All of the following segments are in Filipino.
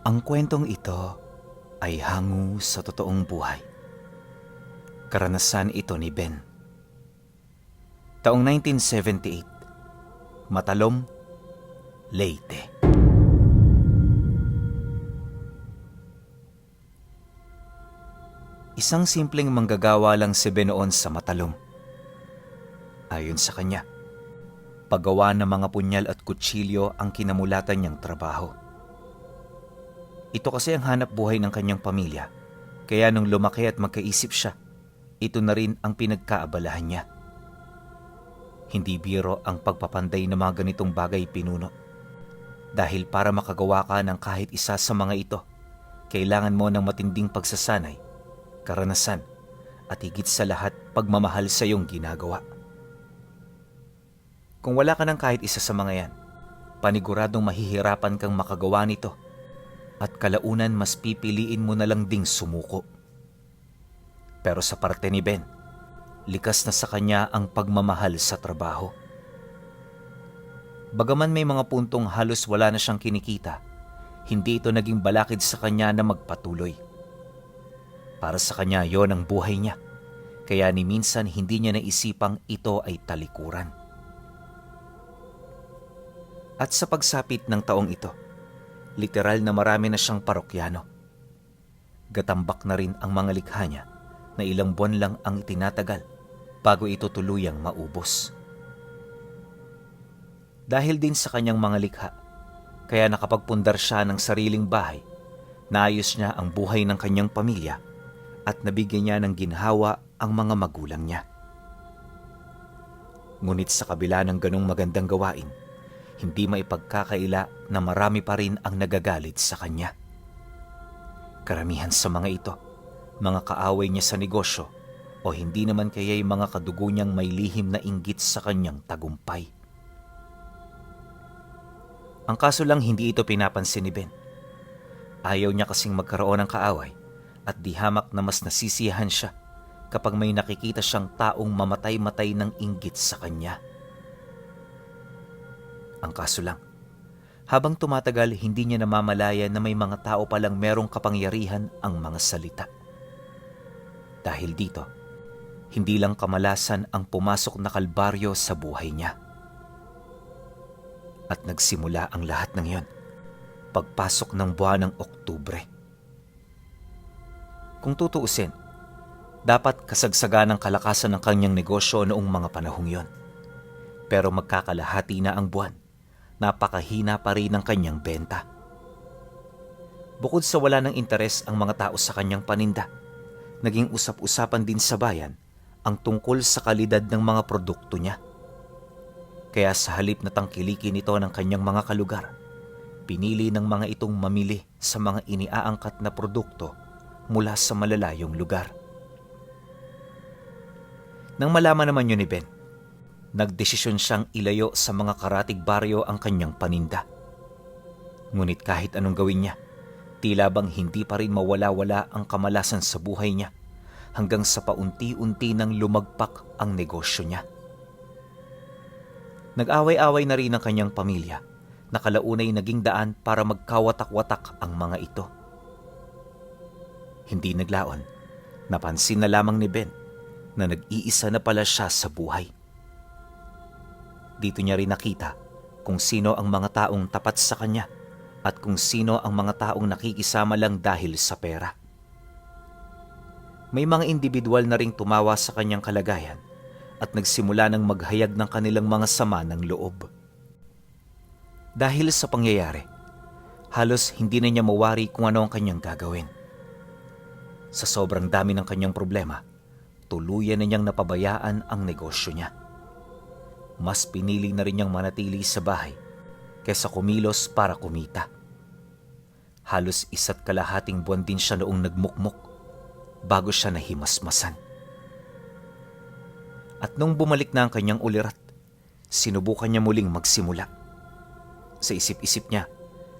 Ang kwentong ito ay hango sa totoong buhay. Karanasan ito ni Ben. Taong 1978, Matalom, Leyte. Isang simpleng manggagawa lang si Ben noon sa Matalom. Ayon sa kanya, paggawa ng mga punyal at kutsilyo ang kinamulatan niyang trabaho. Ito kasi ang hanap buhay ng kanyang pamilya, kaya nung lumaki at magkaisip siya, ito na rin ang pinagkaabalahan niya. Hindi biro ang pagpapanday ng mga ganitong bagay pinuno. Dahil para makagawa ka ng kahit isa sa mga ito, kailangan mo ng matinding pagsasanay, karanasan, at higit sa lahat pagmamahal sa iyong ginagawa. Kung wala ka ng kahit isa sa mga yan, paniguradong mahihirapan kang makagawa nito at kalaunan mas pipiliin mo na lang ding sumuko. Pero sa parte ni Ben, likas na sa kanya ang pagmamahal sa trabaho. Bagaman may mga puntong halos wala na siyang kinikita, hindi ito naging balakid sa kanya na magpatuloy. Para sa kanya yon ang buhay niya, kaya ni minsan hindi niya naisipang ito ay talikuran. At sa pagsapit ng taong ito, literal na marami na siyang parokyano. Gatambak na rin ang mga likha niya na ilang buwan lang ang itinatagal bago ito tuluyang maubos. Dahil din sa kanyang mga likha, kaya nakapagpundar siya ng sariling bahay, naayos niya ang buhay ng kanyang pamilya at nabigyan niya ng ginhawa ang mga magulang niya. Ngunit sa kabila ng ganong magandang gawain, hindi maipagkakaila na marami pa rin ang nagagalit sa kanya. Karamihan sa mga ito, mga kaaway niya sa negosyo o hindi naman kaya'y mga kadugo niyang may lihim na inggit sa kanyang tagumpay. Ang kaso lang hindi ito pinapansin ni Ben. Ayaw niya kasing magkaroon ng kaaway at di hamak na mas nasisiyahan siya kapag may nakikita siyang taong mamatay-matay ng inggit sa kanya. Ang kaso lang, habang tumatagal hindi niya namamalaya na may mga tao palang merong kapangyarihan ang mga salita. Dahil dito, hindi lang kamalasan ang pumasok na kalbaryo sa buhay niya. At nagsimula ang lahat ng iyon, pagpasok ng buwan ng Oktubre. Kung tutuusin, dapat kasagsagan ng kalakasan ng kanyang negosyo noong mga panahong iyon. Pero magkakalahati na ang buwan, napakahina pa rin ang kanyang benta. Bukod sa wala ng interes ang mga tao sa kanyang paninda, naging usap-usapan din sa bayan ang tungkol sa kalidad ng mga produkto niya. Kaya sa halip na tangkilikin ito ng kanyang mga kalugar, pinili ng mga itong mamili sa mga iniaangkat na produkto mula sa malalayong lugar. Nang malaman naman yun ni Ben, nagdesisyon siyang ilayo sa mga karatig baryo ang kanyang paninda. Ngunit kahit anong gawin niya, tila bang hindi pa rin mawala-wala ang kamalasan sa buhay niya hanggang sa paunti-unti nang lumagpak ang negosyo niya. Nag-away-away na rin ang kanyang pamilya na kalaunay naging daan para magkawatak-watak ang mga ito. Hindi naglaon, napansin na lamang ni Ben na nag-iisa na pala siya sa buhay. Dito niya rin nakita kung sino ang mga taong tapat sa kanya at kung sino ang mga taong nakikisama lang dahil sa pera. May mga individual na ring tumawa sa kanyang kalagayan at nagsimula ng maghayag ng kanilang mga sama ng loob. Dahil sa pangyayari, halos hindi na niya mawari kung ano ang kanyang gagawin. Sa sobrang dami ng kanyang problema, tuluyan na niyang napabayaan ang negosyo niya. Mas pinili na rin niyang manatili sa bahay kaysa kumilos para kumita. Halos 1.5 buwan din siya noong nagmukmok bago siya nahimasmasan. At nung bumalik na ang kanyang ulirat, sinubukan niya muling magsimula. Sa isip-isip niya,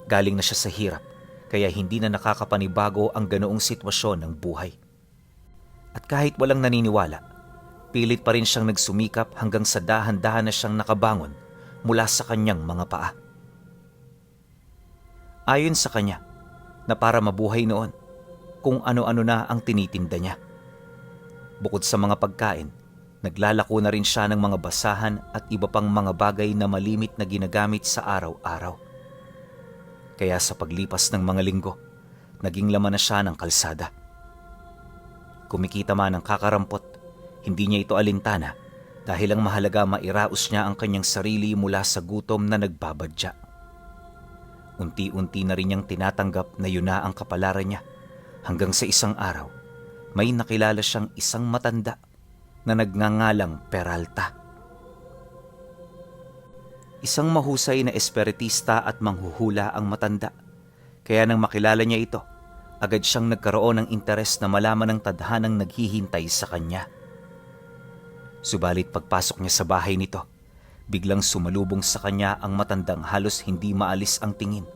galing na siya sa hirap, kaya hindi na nakakapanibago ang ganoong sitwasyon ng buhay. At kahit walang naniniwala, pilit pa rin siyang nagsumikap hanggang sa dahan-dahan na siyang nakabangon mula sa kanyang mga paa. Ayon sa kanya, na para mabuhay noon kung ano-ano na ang tinitinda niya. Bukod sa mga pagkain, naglalako na rin siya ng mga basahan at iba pang mga bagay na malimit na ginagamit sa araw-araw. Kaya sa paglipas ng mga linggo, naging laman na siya ng kalsada. Kumikita man ng kakarampot, hindi niya ito alintana dahil ang mahalaga mairaos niya ang kanyang sarili mula sa gutom na nagbabadya. Unti-unti na rin niyang tinatanggap na yun na ang kapalaran niya hanggang sa isang araw, may nakilala siyang isang matanda na nagngangalang Peralta. Isang mahusay na espiritista at manghuhula ang matanda, kaya nang makilala niya ito, agad siyang nagkaroon ng interes na malaman ang tadhanang naghihintay sa kanya. Subalit pagpasok niya sa bahay nito, biglang sumalubong sa kanya ang matandang halos hindi maalis ang tingin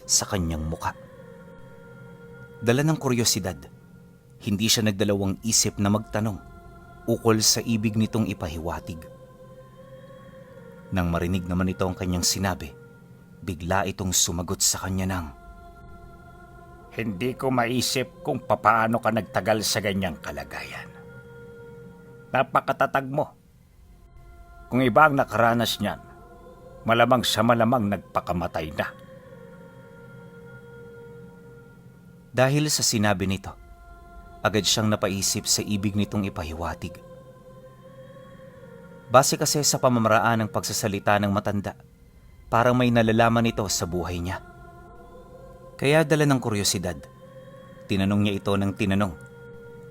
sa kanyang muka. Dala ng kuryosidad, hindi siya nagdalawang isip na magtanong ukol sa ibig nitong ipahiwatig. Nang marinig naman ito ang kanyang sinabi, bigla itong sumagot sa kanya ng, "Hindi ko maisip kung papaano ka nagtagal sa ganyang kalagayan. Napakatatag mo. Kung iba ang nakaranas niyan, malamang sa malamang nagpakamatay na." Dahil sa sinabi nito, agad siyang napaisip sa ibig nitong ipahiwatig. Base kasi sa pamamaraan ng pagsasalita ng matanda, parang may nalalaman ito sa buhay niya. Kaya dala ng kuryosidad, tinanong niya ito ng tinanong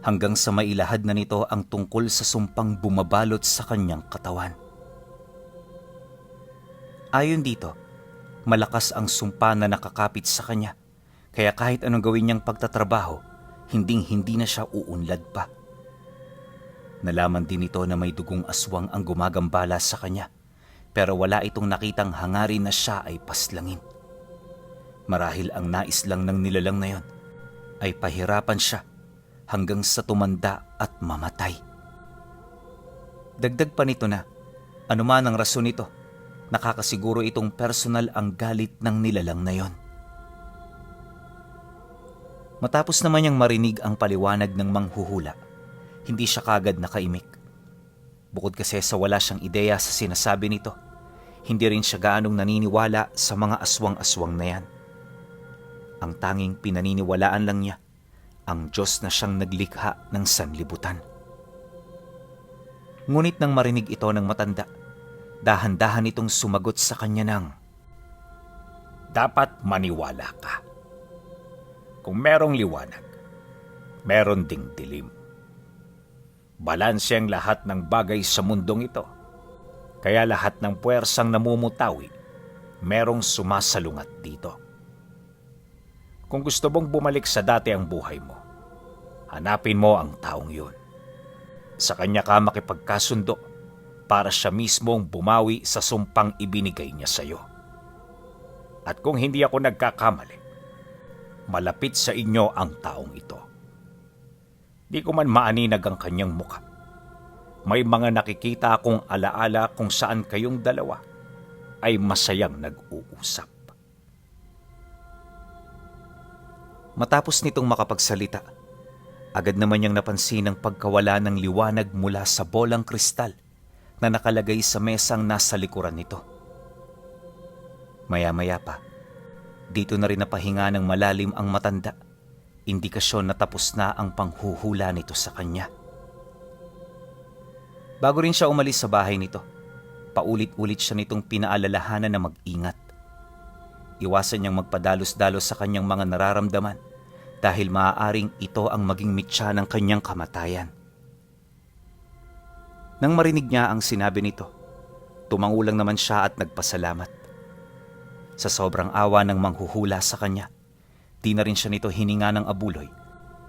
hanggang sa mailahad na nito ang tungkol sa sumpang bumabalot sa kanyang katawan. Ayon dito, malakas ang sumpa na nakakapit sa kanya, kaya kahit anong gawin niyang pagtatrabaho, hinding-hindi na siya uunlad pa. Nalaman din ito na may dugong aswang ang gumagambala sa kanya, pero wala itong nakitang hangarin na siya ay paslangin. Marahil ang nais lang ng nilalang na yon ay pahirapan siya hanggang sa tumanda at mamatay. Dagdag pa nito na, anuman ang rason nito, nakakasiguro itong personal ang galit ng nilalang na yon. Matapos naman niyang marinig ang paliwanag ng manghuhula, hindi siya kagad nakaimik. Bukod kasi sa wala siyang ideya sa sinasabi nito, hindi rin siya gaanong naniniwala sa mga aswang-aswang na yan. Ang tanging pinaniniwalaan lang niya, ang Diyos na siyang naglikha ng sanlibutan. Ngunit nang marinig ito ng matanda, dahan-dahan itong sumagot sa kanya ng, "Dapat maniwala ka. Kung merong liwanag, meron ding dilim. Balanse ang lahat ng bagay sa mundong ito. Kaya lahat ng puwersang namumutawi, merong sumasalungat dito. Kung gusto mong bumalik sa dati ang buhay mo, hanapin mo ang taong yun. Sa kanya ka makipagkasundo para siya mismong bumawi sa sumpang ibinigay niya sa iyo. At kung hindi ako nagkakamali, malapit sa inyo ang taong ito. Di ko man maaninag ang kanyang mukha. May mga nakikita akong alaala kung saan kayong dalawa ay masayang nag-uusap." Matapos nitong makapagsalita, agad naman niyang napansin ang pagkawala ng liwanag mula sa bolang kristal na nakalagay sa mesang nasa likuran nito. Maya-maya pa, dito na rin napahinga ng malalim ang matanda, indikasyon na tapos na ang panghuhula nito sa kanya. Bago rin siya umalis sa bahay nito, paulit-ulit siya nitong pinaalalahanan na mag-ingat. Iwasan niyang magpadalos-dalos sa kanyang mga nararamdaman dahil maaaring ito ang maging mitya ng kanyang kamatayan. Nang marinig niya ang sinabi nito, tumangulang naman siya at nagpasalamat. Sa sobrang awa ng manghuhula sa kanya, di na rin siya nito hininga ng abuloy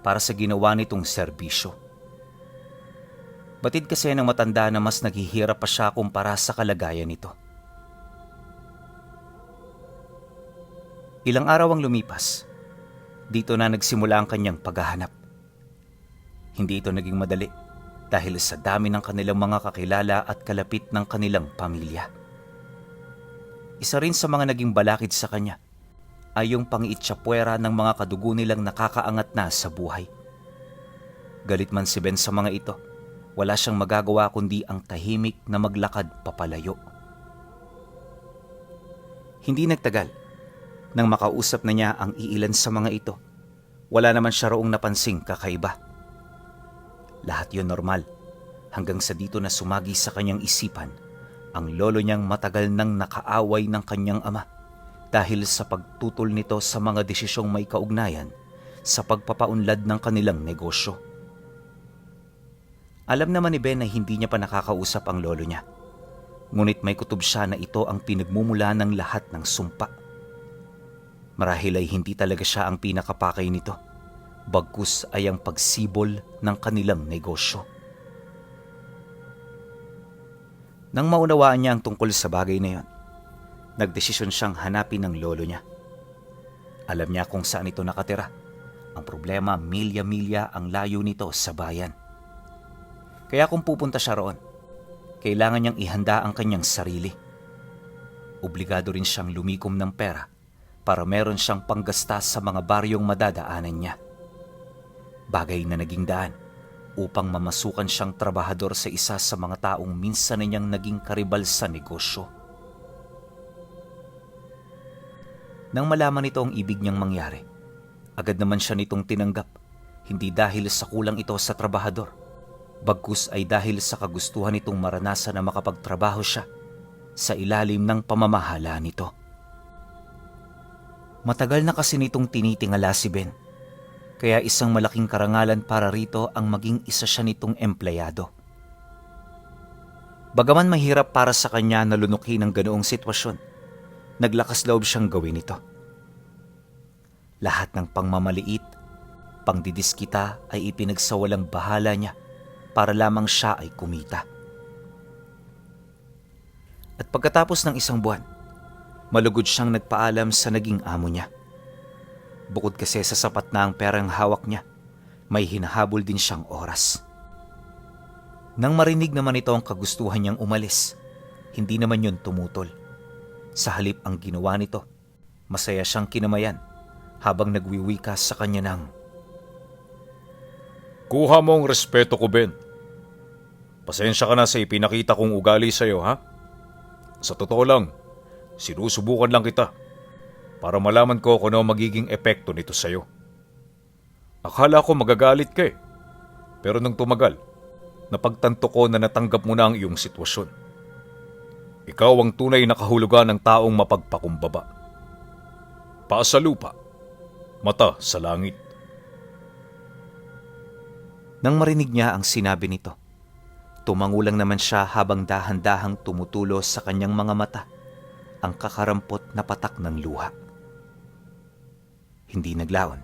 para sa ginawa nitong serbisyo. Batid kasi ng matanda na mas naghihirap pa siya kumpara sa kalagayan nito. Ilang araw ang lumipas. Dito na nagsimula ang kanyang paghahanap. Hindi ito naging madali dahil sa dami ng kanilang mga kakilala at kalapit ng kanilang pamilya. Isa rin sa mga naging balakid sa kanya ay yung pangiitsapwera ng mga kadugo nilang nakakaangat na sa buhay. Galit man si Ben sa mga ito, wala siyang magagawa kundi ang tahimik na maglakad papalayo. Hindi nagtagal, nang makausap na niya ang iilan sa mga ito, wala naman siya roong napansing kakaiba. Lahat yun normal, hanggang sa dito na sumagi sa kanyang isipan ang lolo niyang matagal nang nakaaway ng kanyang ama dahil sa pagtutol nito sa mga desisyong may kaugnayan sa pagpapaunlad ng kanilang negosyo. Alam naman ni Ben na hindi niya pa nakakausap ang lolo niya, ngunit may kutob siya na ito ang pinagmumula ng lahat ng sumpa. Marahil ay hindi talaga siya ang pinakapakay nito, bagkus ay ang pagsibol ng kanilang negosyo. Nang maunawaan niya ang tungkol sa bagay na yon, nagdesisyon siyang hanapin ng lolo niya. Alam niya kung saan ito nakatira. Ang problema, milya-milya ang layo nito sa bayan. Kaya kung pupunta siya roon, kailangan niyang ihanda ang kanyang sarili. Obligado rin siyang lumikom ng pera para meron siyang panggasta sa mga baryong madadaanan niya. Bagay na naging daan upang mamasukan siyang trabahador sa isa sa mga taong minsan na niyang naging karibal sa negosyo. Nang malaman nito ang ibig niyang mangyari, agad naman siya nitong tinanggap, hindi dahil sa kulang ito sa trabahador, bagkus ay dahil sa kagustuhan nitong maranasan na makapagtrabaho siya sa ilalim ng pamamahala nito. Matagal na kasi nitong tinitingala si Ben, kaya isang malaking karangalan para rito ang maging isa siya nitong empleyado. Bagaman mahirap para sa kanya na lunukin ang ganoong sitwasyon, naglakas loob siyang gawin ito. Lahat ng pangmamaliit, pangdidiskita ay ipinagsawalang bahala niya para lamang siya ay kumita. At pagkatapos ng isang buwan, malugod siyang nagpaalam sa naging amo niya. Bukod kasi sa sapat na ang perang hawak niya, may hinahabol din siyang oras. Nang marinig naman ito ang kagustuhan niyang umalis, hindi naman yun tumutol. Sa halip ang ginawa nito, masaya siyang kinamayan habang nagwiwika sa kanya ng, Kuha mo ang respeto ko, Ben. Pasensya ka na sa ipinakita kong ugali sa'yo, ha? Sa totoo lang, sinusubukan lang kita para malaman ko kung ano magiging epekto nito sa'yo. Akala ko magagalit ka eh. Pero nang tumagal, napagtanto ko na natanggap mo na ang iyong sitwasyon. Ikaw ang tunay na kahulugan ng taong mapagpakumbaba. Paa sa lupa, mata sa langit. Nang marinig niya ang sinabi nito, tumangulang naman siya habang dahan-dahang tumutulo sa kanyang mga mata ang kakarampot na patak ng luha. Hindi naglaon.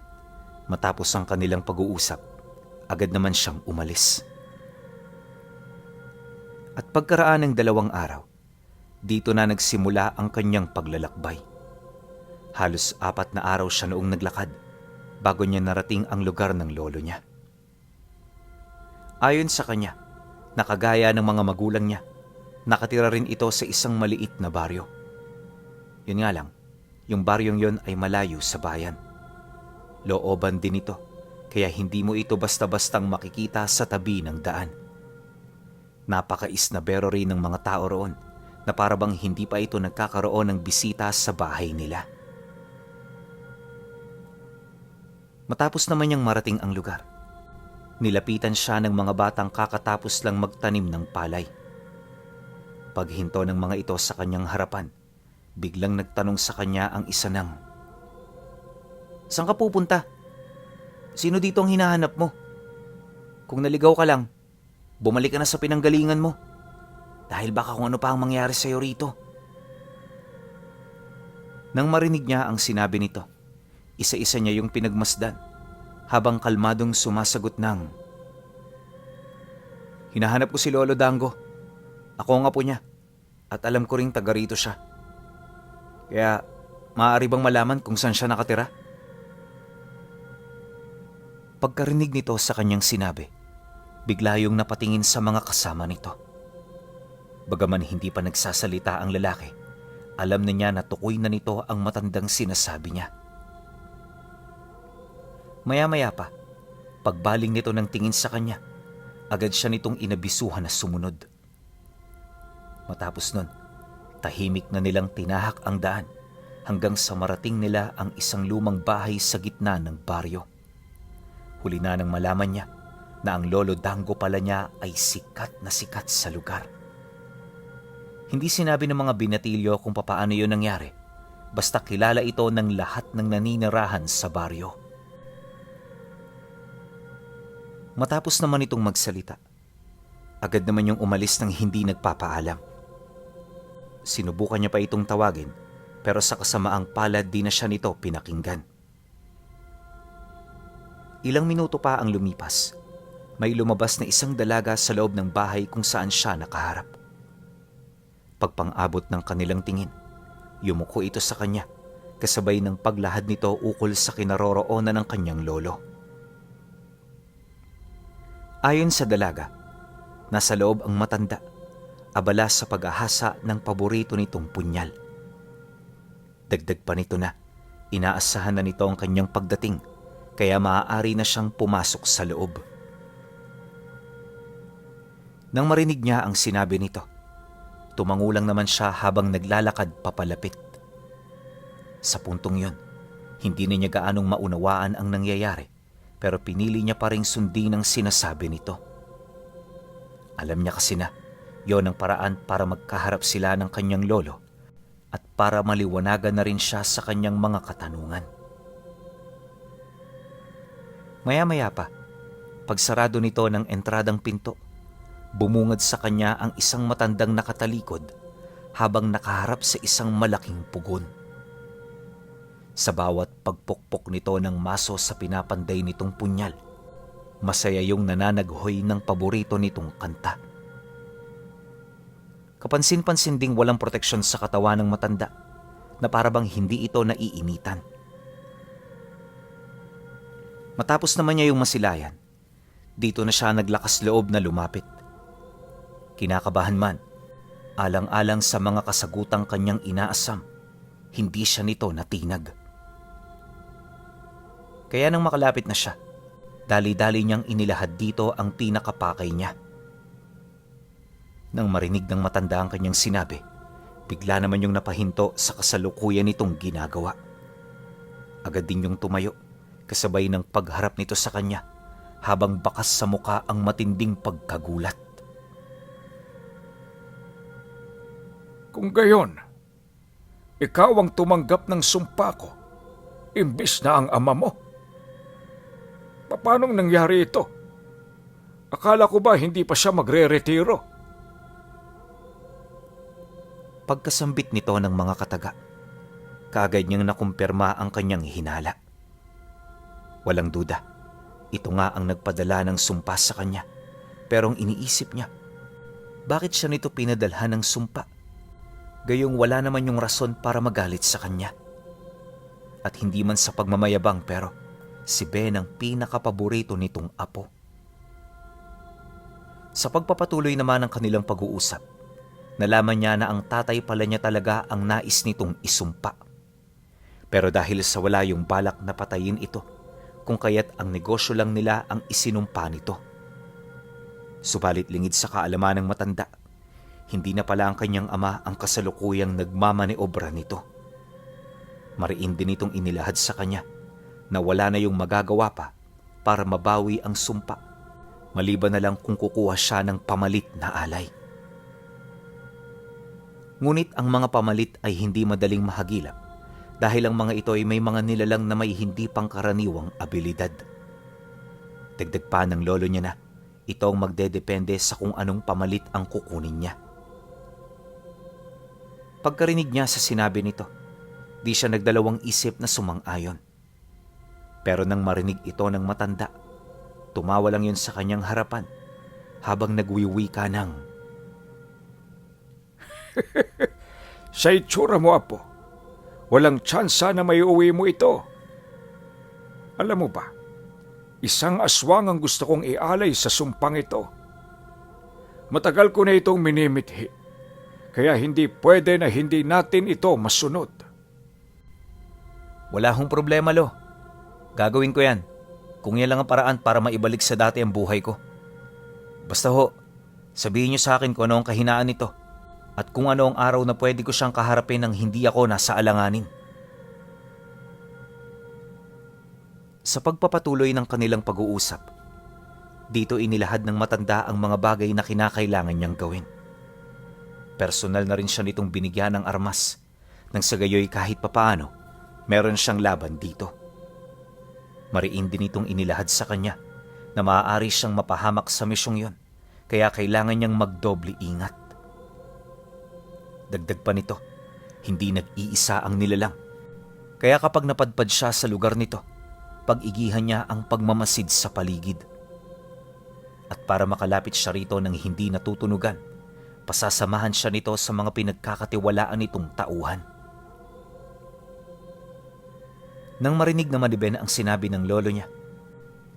Matapos ang kanilang pag-uusap, agad naman siyang umalis. At pagkaraan ng 2 araw, dito na nagsimula ang kanyang paglalakbay. Halos 4 na araw siya noong naglakad bago niya narating ang lugar ng lolo niya. Ayon sa kanya, nakagaya ng mga magulang niya, nakatira rin ito sa isang maliit na baryo. Yun nga lang, yung baryong yon ay malayo sa bayan. Looban din ito, kaya hindi mo ito basta-bastang makikita sa tabi ng daan. Napaka-isnabero rin ng mga tao roon na parabang hindi pa ito nagkakaroon ng bisita sa bahay nila. Matapos naman niyang marating ang lugar, nilapitan siya ng mga batang kakatapos lang magtanim ng palay. Paghinto ng mga ito sa kanyang harapan, biglang nagtanong sa kanya ang isa ng, "Saan ka pupunta? Sino dito ang hinahanap mo? Kung naligaw ka lang, bumalik ka na sa pinanggalingan mo. Dahil baka kung ano pa ang mangyari sa'yo rito." Nang marinig niya ang sinabi nito, isa-isa niya yung pinagmasdan habang kalmadong sumasagot ng, "Hinahanap ko si Lolo Dango. Ako ang apo niya at alam ko ring taga rito siya. Kaya maaari bang malaman kung saan siya nakatira?" Pagkarinig nito sa kanyang sinabi, bigla yung napatingin sa mga kasama nito. Bagaman hindi pa nagsasalita ang lalaki, alam na niya na tukoy na nito ang matandang sinasabi niya. Maya-maya pa, pagbaling nito ng tingin sa kanya, agad siya nitong inabisuhan na sumunod. Matapos nun, tahimik na nilang tinahak ang daan hanggang sa marating nila ang isang lumang bahay sa gitna ng baryo. Huli na nang malaman niya na ang lolo Dango pala niya ay sikat na sikat sa lugar. Hindi sinabi ng mga binatilyo kung papaano yun nangyari, basta kilala ito ng lahat ng naninirahan sa baryo. Matapos naman itong magsalita, agad naman yung umalis ng hindi nagpapaalam. Sinubukan niya pa itong tawagin, pero sa kasamaang palad di na siya nito pinakinggan. Ilang minuto pa ang lumipas, may lumabas na isang dalaga sa loob ng bahay kung saan siya nakaharap. Pagpang-abot ng kanilang tingin, yumuko ito sa kanya, kasabay ng paglahad nito ukol sa kinaroroonan ng kanyang lolo. Ayon sa dalaga, nasa loob ang matanda, abala sa pag-ahasa ng paborito nitong punyal. Dagdag pa nito na, inaasahan na nito ang kanyang pagdating, kaya maaari na siyang pumasok sa loob. Nang marinig niya ang sinabi nito, tumangulang naman siya habang naglalakad papalapit. Sa puntong yun, hindi na niya gaanong maunawaan ang nangyayari, pero pinili niya pa ring sundin ang sinasabi nito. Alam niya kasi na yon ang paraan para magkaharap sila ng kanyang lolo at para maliwanagan na rin siya sa kanyang mga katanungan. Maya-maya pa, pagsarado nito ng entradang pinto, bumungad sa kanya ang isang matandang nakatalikod habang nakaharap sa isang malaking pugon. Sa bawat pagpukpok nito ng maso sa pinapanday nitong punyal, masaya yung nananaghoy ng paborito nitong kanta. Kapansin-pansin ding walang proteksyon sa katawan ng matanda na parabang hindi ito naiinitan. Matapos naman niya yung masilayan, dito na siya naglakas loob na lumapit. Kinakabahan man, alang-alang sa mga kasagutang kanyang inaasam, hindi siya nito natinag. Kaya nang makalapit na siya, dali-dali niyang inilahad dito ang pinakapakay niya. Nang marinig ng matanda ang kanyang sinabi, bigla naman yung napahinto sa kasalukuyan nitong ginagawa. Agad din yung tumayo, kasabay ng pagharap nito sa kanya, habang bakas sa muka ang matinding pagkagulat. Kung gayon, ikaw ang tumanggap ng sumpa ko, imbis na ang ama mo. Paanong nangyari ito? Akala ko ba hindi pa siya magre-retiro? Pagkasambit nito ng mga kataga, kaagad niyang nakumpirma ang kanyang hinala. Walang duda, ito nga ang nagpadala ng sumpa sa kanya. Pero ang iniisip niya, bakit siya nito pinadalhan ng sumpa? Gayong wala naman yung rason para magalit sa kanya. At hindi man sa pagmamayabang, pero si Ben ang pinakapaborito nitong apo. Sa pagpapatuloy naman ng kanilang pag-uusap, nalaman niya na ang tatay pala niya talaga ang nais nitong isumpa. Pero dahil sa wala yung balak na patayin ito, kung kaya't ang negosyo lang nila ang isinumpa nito. Subalit lingid sa kaalaman ng matanda, hindi na pala ang kanyang ama ang kasalukuyang nagmamaneobra nito. Mariin din itong inilahad sa kanya na wala na yung magagawa pa para mabawi ang sumpa, maliban na lang kung kukuha siya ng pamalit na alay. Ngunit ang mga pamalit ay hindi madaling mahagilap dahil ang mga ito ay may mga nilalang na may hindi pangkaraniwang abilidad. Dagdag pa ng lolo niya na ito ang magdedepende sa kung anong pamalit ang kukunin niya. Pagkarinig niya sa sinabi nito, di siya nagdalawang isip na sumang-ayon. Pero nang marinig ito ng matanda, tumawa lang yun sa kanyang harapan habang nagwiwi ka ng, Sa itsura mo, apo, walang tsansa na may uwi mo ito. Alam mo ba, isang aswang ang gusto kong ialay sa sumpang ito. Matagal ko na itong minimithi, kaya hindi pwede na hindi natin ito masunod. Wala hong problema, lo. Gagawin ko yan. Kung yan lang ang paraan para maibalik sa dati ang buhay ko. Basta ho, sabihin niyo sa akin kung ano ang kahinaan nito at kung ano ang araw na pwede ko siyang kaharapin nang hindi ako nasa alanganin. Sa pagpapatuloy ng kanilang pag-uusap, dito inilahad ng matanda ang mga bagay na kinakailangan niyang gawin. Personal na rin siya nitong binigyan ng armas nang sa gayoy kahit papaano meron siyang laban dito. Mariin din itong inilahad sa kanya na maaari siyang mapahamak sa misyong yon, kaya kailangan niyang magdoble ingat. Dagdag pa nito, hindi nag-iisa ang nilalang. Kaya kapag napadpad siya sa lugar nito, pag-igihan niya ang pagmamasid sa paligid. At para makalapit siya rito ng hindi natutunugan, pasasamahan siya nito sa mga pinagkakatiwalaan nitong tauhan. Nang marinig naman ni Ben ang sinabi ng lolo niya,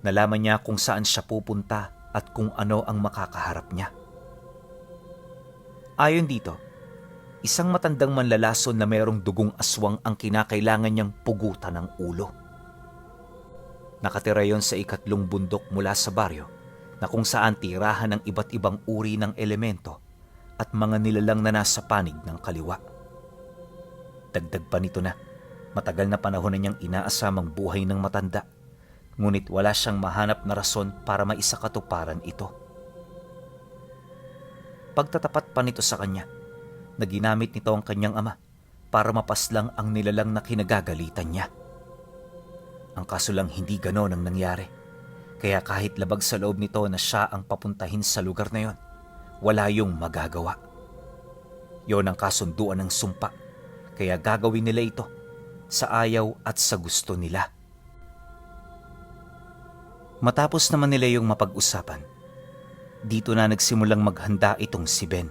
nalaman niya kung saan siya pupunta at kung ano ang makakaharap niya. Ayon dito, isang matandang manlalason na mayroong dugong aswang ang kinakailangan niyang pugutan ng ulo. Nakatira yon sa ikatlong bundok mula sa baryo na kung saan tirahan ng iba't ibang uri ng elemento at mga nilalang na nasa panig ng kaliwa. Dagdag pa nito na, matagal na panahon na niyang inaasamang buhay ng matanda, ngunit wala siyang mahanap na rason para maisakatuparan ito. Pagtatapat pa nito sa kanya, na ginamit nito ang kanyang ama para mapaslang ang nilalang na kinagagalitan niya. Ang kaso lang hindi ganon ang nangyari, kaya kahit labag sa loob nito na siya ang papuntahin sa lugar na yon, wala yung magagawa. Yon ang kasunduan ng sumpa, kaya gagawin nila ito sa ayaw at sa gusto nila. Matapos naman nila yung mapag-usapan, dito na nagsimulang maghanda itong si Ben.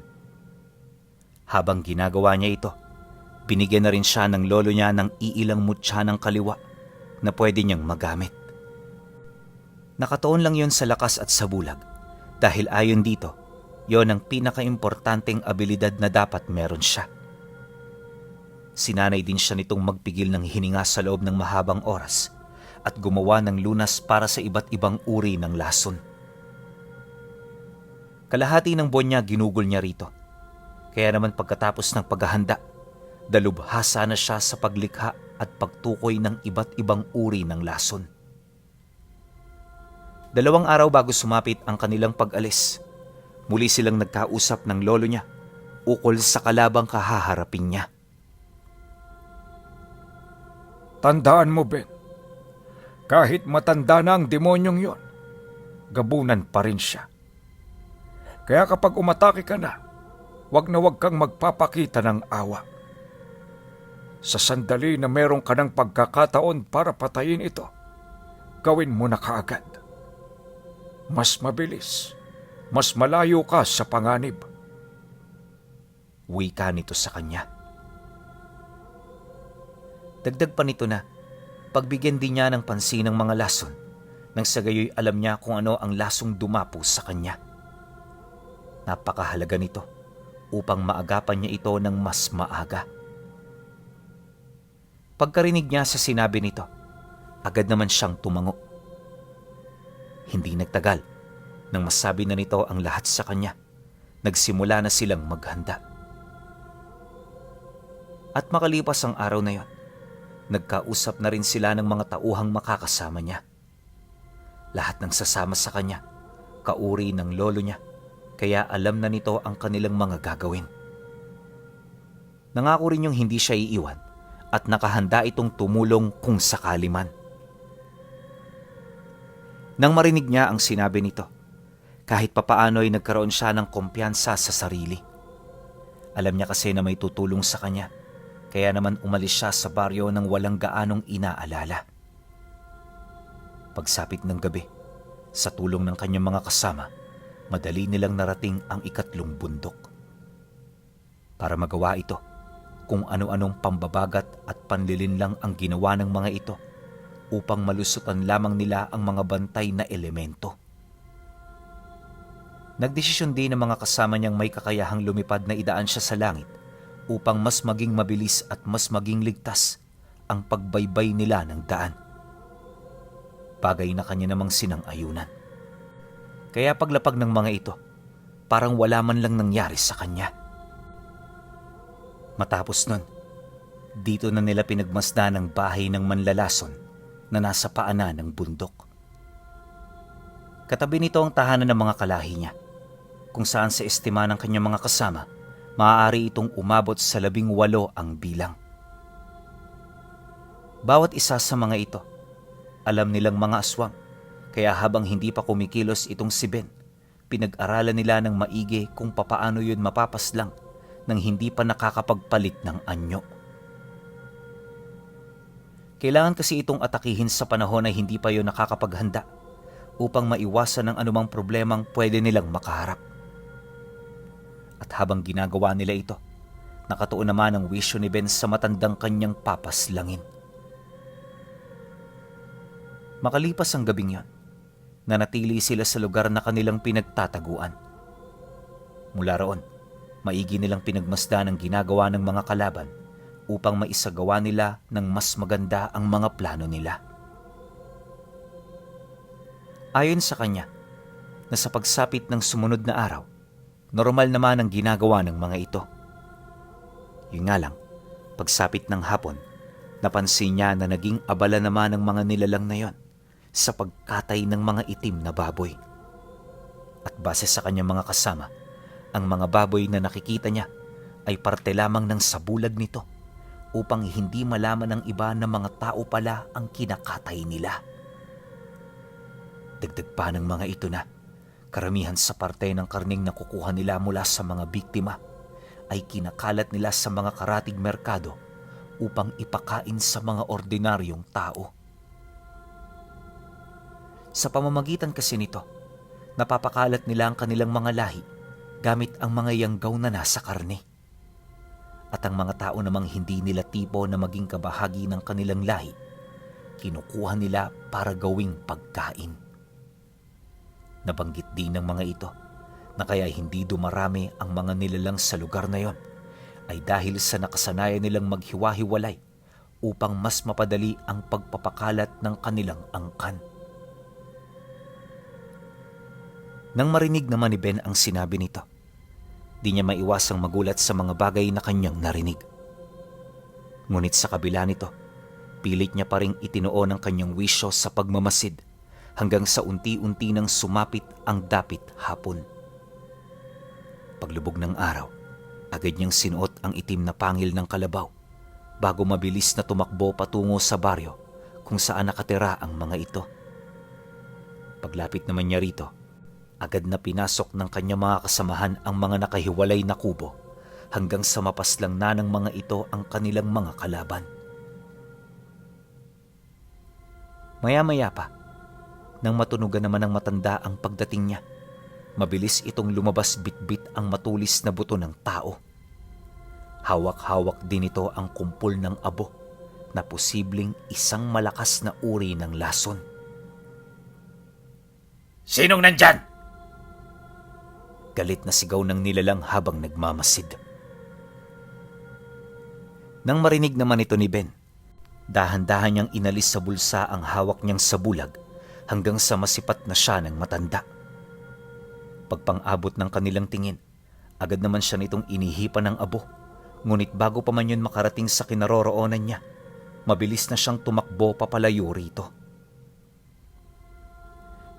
Habang ginagawa niya ito, binigyan na rin siya ng lolo niya ng iilang mutya ng kaliwa na pwede niyang magamit. Nakatuon lang yon sa lakas at sa bulag dahil ayon dito, yon ang pinakaimportanteng abilidad na dapat meron siya. Sinanay din siya nitong magpigil ng hininga sa loob ng mahabang oras at gumawa ng lunas para sa iba't ibang uri ng lason. Kalahati ng buwan niya ginugol niya rito. Kaya naman pagkatapos ng paghahanda, dalubhasa na siya sa paglikha at pagtukoy ng iba't ibang uri ng lason. 2 araw bago sumapit ang kanilang pag-alis, muli silang nagkausap ng lolo niya ukol sa kalabang kahaharapin niya. Tandaan mo, Ben, kahit matanda na ang demonyong yon, gabunan pa rin siya. Kaya kapag umatake ka na wag kang magpapakita ng awa. Sa sandali na meron ka ng pagkakataon para patayin ito, gawin mo na kaagad. Mas mabilis, mas malayo ka sa panganib. Wika nito sa kanya. Dagdag pa nito na, pagbigyan din niya ng pansin ng mga lason, nang sa gayoy alam niya kung ano ang lasong dumapo sa kanya. Napakahalaga nito upang maagapan niya ito ng mas maaga. Pagkarinig niya sa sinabi nito, agad naman siyang tumango. Hindi nagtagal, nang masabi na nito ang lahat sa kanya, nagsimula na silang maghanda. At makalipas ang araw na yon, nagkausap na rin sila ng mga tauhang makakasama niya. Lahat ng sasama sa kanya, kauri ng lolo niya, kaya alam na nito ang kanilang mga gagawin. Nangako rin yung hindi siya iiwan at nakahanda itong tumulong kung sakali man. Nang marinig niya ang sinabi nito, kahit papaano'y nagkaroon siya ng kumpiyansa sa sarili. Alam niya kasi na may tutulong sa kanya, kaya naman umalis siya sa baryo nang walang gaanong inaalala. Pagsapit ng gabi, sa tulong ng kanyang mga kasama, madali nilang narating ang ikatlong bundok. Para magawa ito, kung ano-anong pambabagat at panlilinlang ang ginawa ng mga ito upang malusutan lamang nila ang mga bantay na elemento. Nagdesisyon din ng mga kasama niyang may kakayahang lumipad na idaan siya sa langit upang mas maging mabilis at mas maging ligtas ang pagbaybay nila ng daan. bagay na kanya namang sinang-ayunan. Kaya paglapag ng mga ito, parang wala man lang nangyari sa kanya. Matapos nun, dito na nila pinagmasdan ang bahay ng manlalason na nasa paanan ng bundok. Katabi nito ang tahanan ng mga kalahi niya, kung saan sa estima ng kanyang mga kasama, maaari itong umabot sa 18 ang bilang. Bawat isa sa mga ito, alam nilang mga aswang, kaya habang hindi pa kumikilos itong si Ben, pinag-aralan nila ng maigi kung papaano yun mapapaslang nang hindi pa nakakapagpalit ng anyo. Kailangan kasi itong atakihin sa panahon na hindi pa yun nakakapaghanda upang maiwasan ang anumang problemang pwede nilang makaharap. At habang ginagawa nila ito, nakatuon naman ang wisyo ni Ben sa matandang kanyang papaslangin. Makalipas ang gabing yon, nanatili sila sa lugar na kanilang pinagtataguan. Mula roon, maigi nilang pinagmasdan ang ginagawa ng mga kalaban upang maisagawa nila ng mas maganda ang mga plano nila. Ayon sa kanya, na sa pagsapit ng sumunod na araw, normal naman ang ginagawa ng mga ito. Yun nga lang, pagsapit ng hapon, napansin niya na naging abala naman ang mga nilalang na yon sa pagkatay ng mga itim na baboy. At base sa kanyang mga kasama, ang mga baboy na nakikita niya ay parte lamang ng sabulag nito upang hindi malaman ng iba na mga tao pala ang kinakatay nila. Dagdag pa ng mga ito na karamihan sa parte ng karning nakukuha nila mula sa mga biktima ay kinakalat nila sa mga karatig merkado upang ipakain sa mga ordinaryong tao. Sa pamamagitan kasi nito, napapakalat nila ang kanilang mga lahi gamit ang mga yanggaw na nasa karne. At ang mga tao namang hindi nila tipo na maging kabahagi ng kanilang lahi, kinukuha nila para gawing pagkain. Nabanggit din ng mga ito na kaya hindi dumarami ang mga nilalang sa lugar na yon ay dahil sa nakasanayan nilang maghiwa-hiwalay upang mas mapadali ang pagpapakalat ng kanilang angkan. Nang marinig naman ni Ben ang sinabi nito, di niya maiwasang magulat sa mga bagay na kanyang narinig. Ngunit sa kabila nito, pilit niya pa ring itinuon ang kanyang wisyo sa pagmamasid hanggang sa unti-unti nang sumapit ang dapit hapon. Paglubog ng araw, agad niyang sinuot ang itim na pangil ng kalabaw bago mabilis na tumakbo patungo sa baryo kung saan nakatira ang mga ito. Paglapit naman niya rito, agad na pinasok ng kanyang mga kasamahan ang mga nakahiwalay na kubo hanggang sa mapaslang na ng mga ito ang kanilang mga kalaban. Maya-maya pa, nang matunugan naman ng matanda ang pagdating niya, mabilis itong lumabas bitbit ang matulis na buto ng tao. Hawak-hawak din ito ang kumpol ng abo na posibleng isang malakas na uri ng lason. Sinong nandyan? Galit na sigaw ng nilalang habang nagmamasid. Nang marinig naman ito ni Ben, dahan-dahan niyang inalis sa bulsa ang hawak niyang sabulag hanggang sa masipat na siya ng matanda. Pagpang-abot ng kanilang tingin, agad naman siya nitong inihipan ng abo, ngunit bago pa man yun makarating sa kinaroroonan niya, mabilis na siyang tumakbo papalayo rito.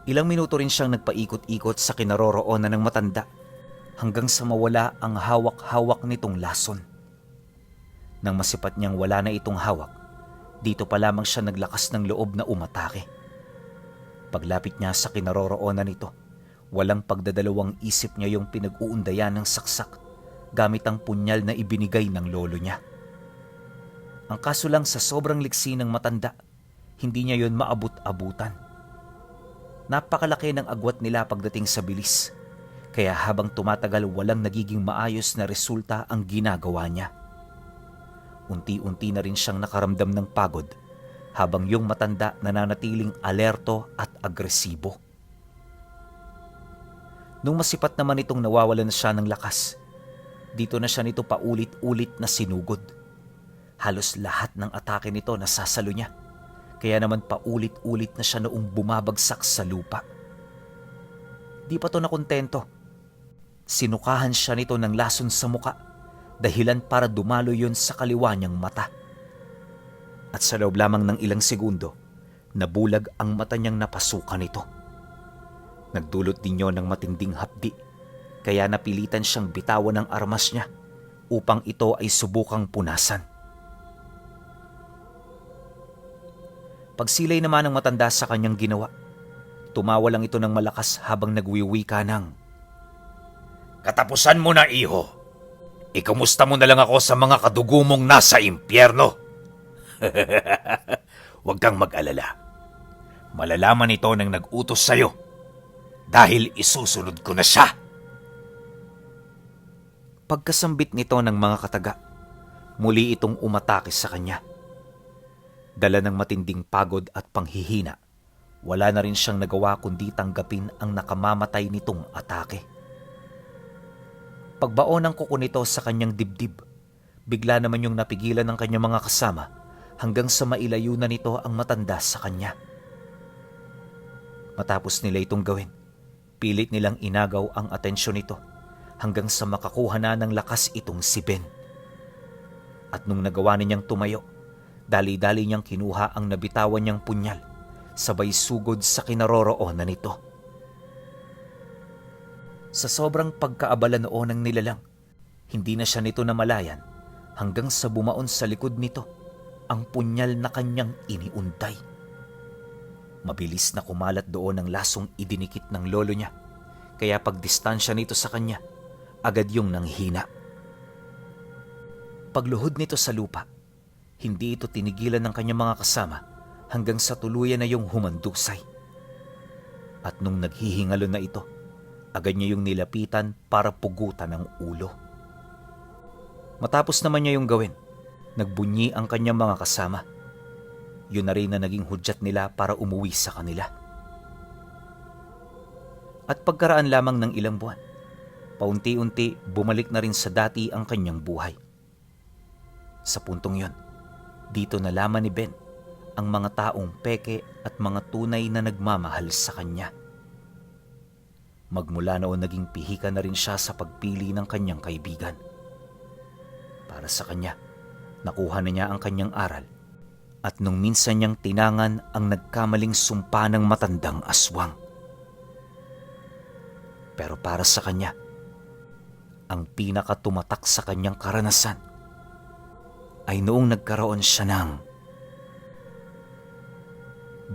Ilang minuto rin siyang nagpaikot-ikot sa kinaroroonan ng matanda hanggang sa mawala ang hawak-hawak nitong lason. Nang masipat niyang wala na itong hawak, dito pa lamang siya naglakas ng loob na umatake. Paglapit niya sa kinaroroonan nito, walang pagdadalawang isip niya yung pinag-uundayan ng saksak gamit ang punyal na ibinigay ng lolo niya. Ang kaso lang sa sobrang liksi ng matanda, hindi niya yon maabot-abutan. Napakalaki ng agwat nila pagdating sa bilis, kaya habang tumatagal walang nagiging maayos na resulta ang ginagawa niya. Unti-unti na rin siyang nakaramdam ng pagod habang yung matanda nananatiling alerto at agresibo. Nung masipat naman itong nawawalan na siya ng lakas, dito na siya nito paulit-ulit na sinugod. Halos lahat ng atake nito nasasalo niya, Kaya naman paulit-ulit na siya noong bumabagsak sa lupa. Di pa to nakontento. Sinukahan siya nito ng lason sa muka, dahilan para dumalo yon sa kaliwa niyang mata. At sa loob lamang ng ilang segundo, nabulag ang mata niyang napasukan nito. Nagdulot din yon ng matinding hapdi, kaya napilitan siyang bitawan ng armas niya upang ito ay subukang punasan. Pagsilay naman ng matanda sa kanyang ginawa, tumawa lang ito ng malakas habang nagwiwika ng, Katapusan mo na, iho. Ikamusta mo na lang ako sa mga kadugo mong nasa impyerno. Huwag kang mag-alala. Malalaman ito ng nag-utos sa'yo dahil isusunod ko na siya. Pagkasambit nito ng mga kataga, muli itong umatake sa kanya. Dala ng matinding pagod at panghihina, wala na rin siyang nagawa kundi tanggapin ang nakamamatay nitong atake. Pagbaon ng kuko nito sa kanyang dibdib, bigla naman yung napigilan ng kanyang mga kasama hanggang sa mailayo na nito ang matanda sa kanya. Matapos nila itong gawin, pilit nilang inagaw ang atensyon nito hanggang sa makakuha na ng lakas itong si Ben. At nung nagawa niyang tumayo, dali-dali niyang kinuha ang nabitawan niyang punyal, sabay sugod sa kinaroroonan nito. Sa sobrang pagkaabala noon ng nilalang, hindi na siya nito namalayan hanggang sa bumaon sa likod nito ang punyal na kanyang iniuntay. Mabilis na kumalat doon ang lasong idinikit ng lolo niya, kaya pagdistansya nito sa kanya, agad yung nanghina. Pagluhod nito sa lupa, hindi ito tinigilan ng kanyang mga kasama hanggang sa tuluyan na yung humandusay. At nung naghihingalo na ito, agad niya yung nilapitan para pugutan ang ulo. Matapos naman niya yung gawin, nagbunyi ang kanyang mga kasama. Yun na rin na naging hudyat nila para umuwi sa kanila. At pagkaraan lamang ng ilang buwan, paunti-unti bumalik na rin sa dati ang kanyang buhay. Sa puntong yon, dito nalaman ni Ben ang mga taong peke at mga tunay na nagmamahal sa kanya. Magmula noon naging pihika na rin siya sa pagpili ng kanyang kaibigan. Para sa kanya, nakuha na niya ang kanyang aral at nung minsan niyang tinangan ang nagkamaling sumpa ng matandang aswang. Pero para sa kanya, ang pinakatumatak sa kanyang karanasan ay noong nagkaroon siya ng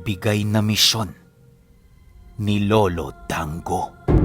bigay na misyon ni Lolo Dango.